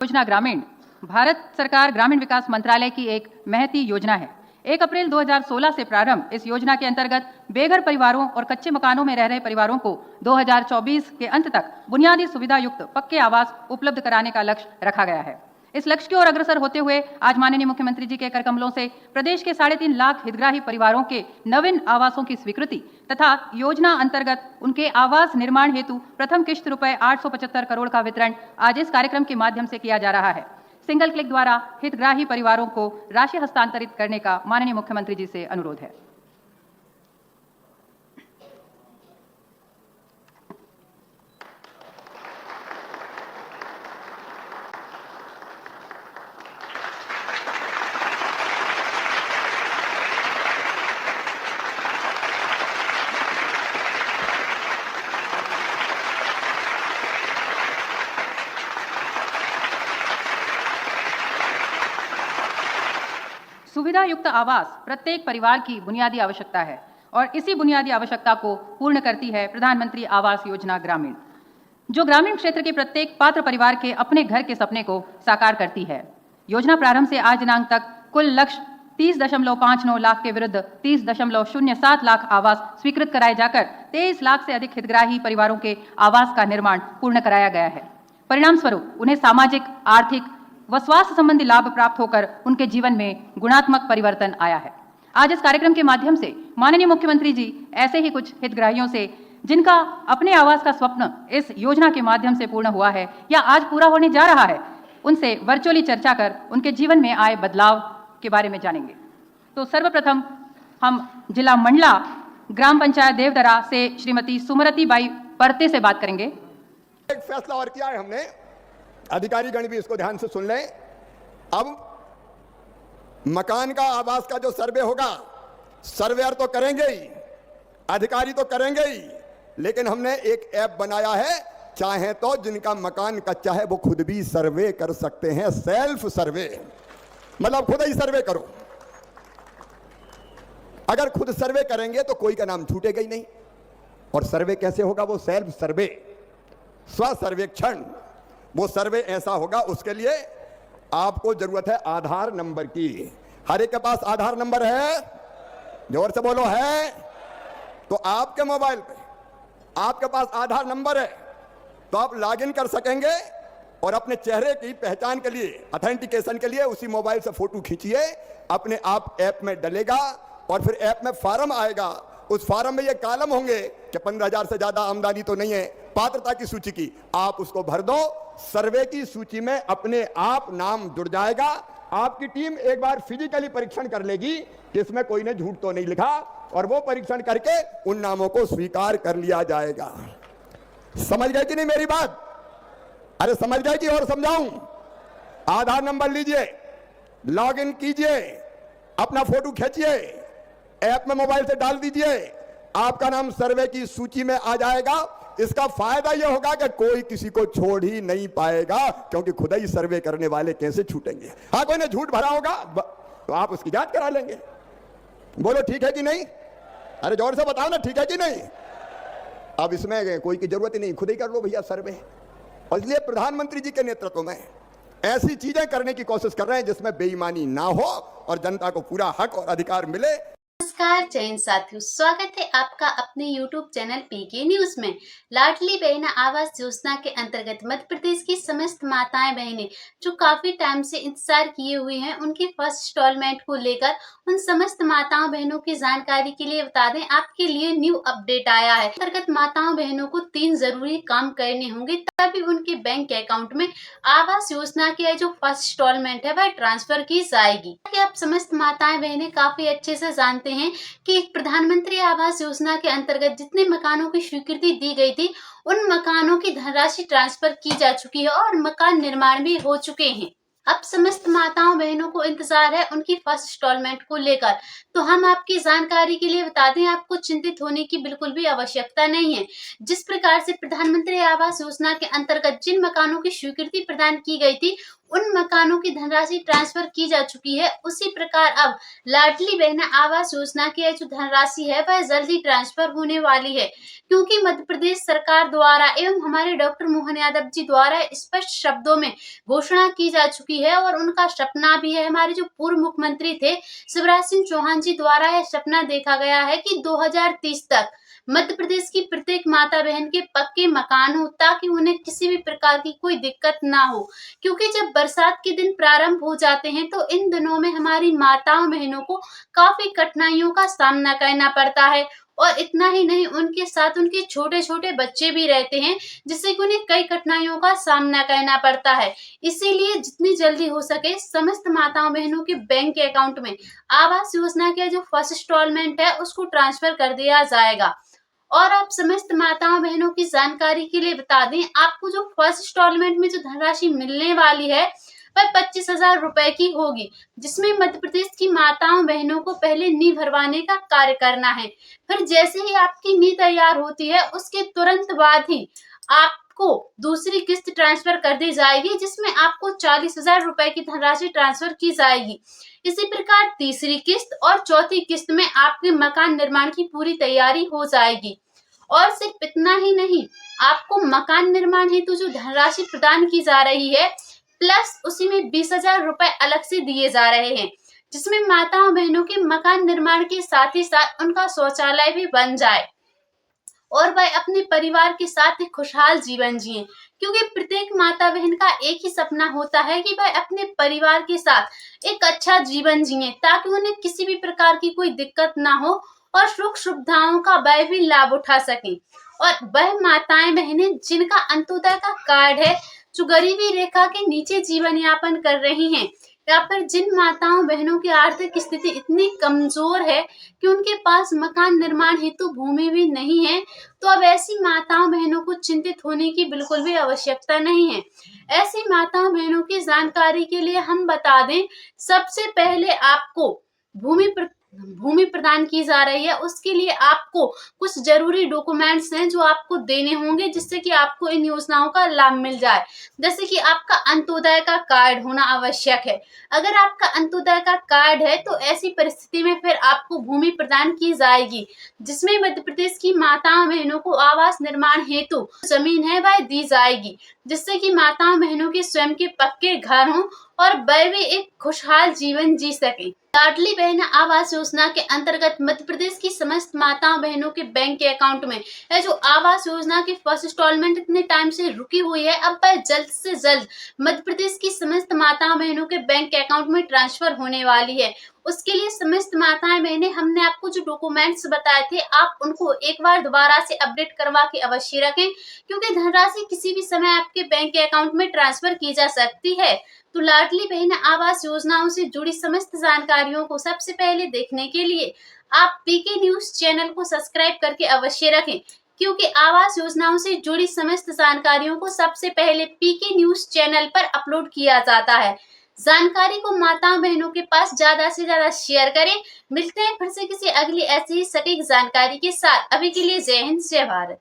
योजना ग्रामीण भारत सरकार ग्रामीण विकास मंत्रालय की एक महती योजना है। 1 अप्रैल 2016 से प्रारंभ इस योजना के अंतर्गत बेघर परिवारों और कच्चे मकानों में रह रहे परिवारों को 2024 के अंत तक बुनियादी सुविधा युक्त पक्के आवास उपलब्ध कराने का लक्ष्य रखा गया है। इस लक्ष्य की ओर अग्रसर होते हुए आज माननीय मुख्यमंत्री जी के करकमलों से प्रदेश के 3.5 लाख हितग्राही परिवारों के नवीन आवासों की स्वीकृति तथा योजना अंतर्गत उनके आवास निर्माण हेतु प्रथम किश्त रुपए 875 करोड़ का वितरण आज इस कार्यक्रम के माध्यम से किया जा रहा है। सिंगल क्लिक द्वारा हितग्राही परिवारों को राशि हस्तांतरित करने का माननीय मुख्यमंत्री जी से अनुरोध है। सुविधा युक्त आवास प्रत्येक परिवार की बुनियादी आवश्यकता है और इसी बुनियादी आवश्यकता को पूर्ण करती है प्रधानमंत्री आवास योजना ग्रामीण, जो ग्रामीण क्षेत्र के प्रत्येक पात्र परिवार के अपने घर के सपने को साकार करती है। योजना प्रारंभ से आज दिनांक तक कुल लक्ष्य 30.59 लाख के विरुद्ध 30.07 लाख आवास स्वीकृत कराए जाकर 23 लाख से अधिक हितग्राही परिवारों के आवास का निर्माण पूर्ण कराया गया है। परिणाम स्वरूप उन्हें सामाजिक, आर्थिक व स्वास्थ्य संबंधी लाभ प्राप्त होकर उनके जीवन में गुणात्मक परिवर्तन आया है। आज इस कार्यक्रम के माध्यम से माननीय मुख्यमंत्री जी ऐसे ही कुछ हितग्राहियों से जिनका अपने आवास का स्वप्न इस योजना के माध्यम से पूर्ण हुआ है या आज पूरा होने जा रहा है, उनसे वर्चुअली चर्चा कर उनके जीवन में आए बदलाव के बारे में जानेंगे। तो सर्वप्रथम हम जिला मंडला ग्राम पंचायत देवदरा से श्रीमती सुमरती बाई परते से बात करेंगे। एक फैसला और किया है हमने, अधिकारी गण भी इसको ध्यान से सुन लें। अब मकान का आवास का जो सर्वे होगा, सर्वेयर तो करेंगे ही, अधिकारी तो करेंगे ही, लेकिन हमने एक ऐप बनाया है, चाहे तो जिनका मकान कच्चा है वो खुद भी सर्वे कर सकते हैं। सेल्फ सर्वे मतलब खुद ही सर्वे करो। अगर खुद सर्वे करेंगे तो कोई का नाम छूटेगा ही नहीं। और सर्वे कैसे होगा? वो सेल्फ सर्वे, स्व सर्वेक्षण। वो सर्वे ऐसा होगा, उसके लिए आपको जरूरत है आधार नंबर की। हर एक के पास आधार नंबर है? जोर से बोलो, है? तो आपके मोबाइल पे आपके पास आधार नंबर है तो आप लॉगिन कर सकेंगे और अपने चेहरे की पहचान के लिए, ऑथेंटिकेशन के लिए उसी मोबाइल से फोटो खींचिए, अपने आप ऐप में डलेगा और फिर ऐप में फॉर्म आएगा। उस फॉर्म में ये कॉलम होंगे कि 15,000 से ज्यादा आमदनी तो नहीं है, पात्रता की सूची की, आप उसको भर दो। सर्वे की सूची में अपने आप नाम जुड़ जाएगा। आपकी टीम एक बार फिजिकली परीक्षण कर लेगी कि इसमें कोई ने झूठ तो नहीं लिखा, और वो परीक्षण करके उन नामों को स्वीकार कर लिया जाएगा। समझ गए कि नहीं मेरी बात? अरे समझ गए कि और समझाऊं? आधार नंबर लीजिए, लॉगिन कीजिए, अपना फोटो खींचिए, ऐप में मोबाइल से डाल दीजिए, आपका नाम सर्वे की सूची में आ जाएगा। इसका फायदा यह होगा कि कोई किसी को छोड़ ही नहीं पाएगा, क्योंकि खुद ही सर्वे करने वाले कैसे छूटेंगे। हाँ, कोई ने झूठ भरा होगा तो आप उसकी जांच करा लेंगे। बोलो ठीक है कि नहीं? अरे जोर से बताओ ना, ठीक है कि नहीं? अब इसमें कोई की जरूरत ही नहीं, खुद ही कर लो भैया सर्वे। और इसलिए प्रधानमंत्री जी के नेतृत्व में ऐसी चीजें करने की कोशिश कर रहे हैं जिसमें बेईमानी ना हो और जनता को पूरा हक और अधिकार मिले। नमस्कार जय हिंद साथियों, स्वागत है आपका अपने YouTube चैनल पीके न्यूज में। लाडली बहना आवास योजना के अंतर्गत मध्य प्रदेश की समस्त माताएं बहनें जो काफी टाइम से इंतजार किए हुए हैं, उनके फर्स्ट इंस्टॉलमेंट को लेकर उन समस्त माताओं बहनों की जानकारी के लिए बता दें, आपके लिए न्यू अपडेट आया है। अंतर्गत माताओं बहनों को 3 जरूरी काम करने होंगे, तभी उनके बैंक अकाउंट में आवास योजना की जो फर्स्ट इंस्टॉलमेंट है वह ट्रांसफर की जाएगी। आप समस्त माताएं बहनें काफी अच्छे से जानते हैं कि प्रधानमंत्री आवास योजना के अंतर्गत जितने मकानों की स्वीकृति दी गई थी, उन मकानों की धनराशि ट्रांसफर की जा चुकी है और मकान निर्माण भी हो चुके हैं। अब समस्त माताओं बहनों को इंतजार है उनकी फर्स्ट इंस्टॉलमेंट को लेकर। तो हम आपकी जानकारी के लिए बता दें, आपको चिंतित होने की बिल्कुल भी आवश्यकता नहीं है। जिस प्रकार से प्रधानमंत्री आवास योजना के अंतर्गत जिन मकानों की स्वीकृति प्रदान की गई थी, उन मकानों की धनराशि ट्रांसफर की जा चुकी है, उसी प्रकार अब लाडली बहना आवास योजना की जो धनराशि है वह जल्दी ट्रांसफर होने वाली है, क्योंकि मध्य प्रदेश सरकार द्वारा एवं हमारे डॉक्टर मोहन यादव जी द्वारा स्पष्ट शब्दों में घोषणा की जा चुकी है और उनका सपना भी है। हमारे जो पूर्व मुख्यमंत्री थे शिवराज सिंह चौहान जी द्वारा यह सपना देखा गया है कि 2030 तक मध्य प्रदेश की प्रत्येक माता बहन के पक्के मकान हो, ताकि उन्हें किसी भी प्रकार की कोई दिक्कत ना हो, क्योंकि जब बरसात के दिन प्रारंभ हो जाते हैं तो इन दिनों में हमारी माताओं बहनों को काफी कठिनाइयों का सामना करना पड़ता है। और इतना ही नहीं, उनके साथ उनके छोटे छोटे बच्चे भी रहते हैं, जिससे कि उन्हें कई कठिनाइयों का सामना करना पड़ता है। इसीलिए जितनी जल्दी हो सके समस्त माताओं बहनों के बैंक के अकाउंट में आवास योजना का जो फर्स्ट इंस्टॉलमेंट है उसको ट्रांसफर कर दिया जाएगा। और आप समस्त माताओं बहनों की जानकारी के लिए बता दें, आपको जो फर्स्ट इंस्टॉलमेंट में जो धनराशि मिलने वाली है वह 25,000 रुपए की होगी, जिसमें मध्य प्रदेश की माताओं बहनों को पहले नींव भरवाने का कार्य करना है। फिर जैसे ही आपकी नींव तैयार होती है उसके तुरंत बाद ही आपको दूसरी किस्त ट्रांसफर कर दी जाएगी, जिसमें आपको 40,000 रुपए की धनराशि ट्रांसफर की जाएगी। इसी प्रकार तीसरी किस्त और चौथी किस्त में आपके मकान निर्माण की पूरी तैयारी हो जाएगी। और सिर्फ इतना ही नहीं, आपको मकान निर्माण हेतु जो धनराशि प्रदान की जा रही है प्लस उसी में 20,000 रुपए अलग से दिए जा रहे हैं, जिसमें माताओं बहनों के मकान निर्माण के साथ ही साथ उनका शौचालय भी बन जाए और वह अपने परिवार के साथ एक खुशहाल जीवन जिए, क्योंकि प्रत्येक माता बहन का एक ही सपना होता है कि वह अपने परिवार के साथ एक अच्छा जीवन जिए, ताकि उन्हें किसी भी प्रकार की कोई दिक्कत ना हो और सुख सुविधाओं का वह भी लाभ उठा सकें। और वह माताएं बहनें जिनका अंत्योदय का कार्ड है, जो गरीबी रेखा के नीचे जीवन यापन कर रही हैं, या फिर जिन माताओं बहनों की आर्थिक स्थिति इतनी कमजोर है कि उनके पास मकान निर्माण हेतु भूमि भी नहीं है, तो अब ऐसी माताओं बहनों को चिंतित होने की बिल्कुल भी आवश्यकता नहीं है। ऐसी माताओं बहनों की जानकारी के लिए हम बता दें, सबसे पहले आपको भूमि प्रदान की जा रही है, उसके लिए आपको कुछ जरूरी डॉक्यूमेंट्स हैं जो आपको देने होंगे, जिससे कि आपको इन योजनाओं का लाभ मिल जाए। जैसे कि आपका अंत्योदय का कार्ड होना आवश्यक है। अगर आपका अंत्योदय का कार्ड है तो ऐसी परिस्थिति में फिर आपको भूमि प्रदान की जाएगी, जिसमें मध्य प्रदेश की माताओं बहनों को आवास निर्माण हेतु जमीन है वह दी जाएगी, जिससे कि माताओं बहनों के स्वयं के पक्के घर हों और वह भी एक खुशहाल जीवन जी सके। लाडली बहना आवास योजना के अंतर्गत मध्य प्रदेश की समस्त माताओं बहनों के बैंक के अकाउंट में है जो आवास योजना की फर्स्ट इंस्टॉलमेंट इतने टाइम से रुकी हुई है, अब वह जल्द से जल्द मध्य प्रदेश की समस्त माताओं बहनों के बैंक के अकाउंट में ट्रांसफर होने वाली है। उसके लिए समस्त माताएं बहनें, हमने आपको जो डॉक्यूमेंट्स बताए थे आप उनको एक बार दोबारा से अपडेट करवा के अवश्य रखें, क्योंकि धनराशि किसी भी समय आपके बैंक के अकाउंट में ट्रांसफर की जा सकती है। तो लाडली बहना आवास योजनाओं से जुड़ी समस्त जानकारियों को सबसे पहले देखने के लिए आप पीके न्यूज चैनल को सब्सक्राइब करके अवश्य रखें, क्योंकि आवास योजनाओं से जुड़ी समस्त जानकारियों को सबसे पहले पीके न्यूज चैनल पर अपलोड किया जाता है। जानकारी को माताओं बहनों के पास ज्यादा से ज्यादा शेयर करें। मिलते हैं फिर से किसी अगली ऐसी ही सटीक जानकारी के साथ। अभी के लिए जय हिंद, जय भारत।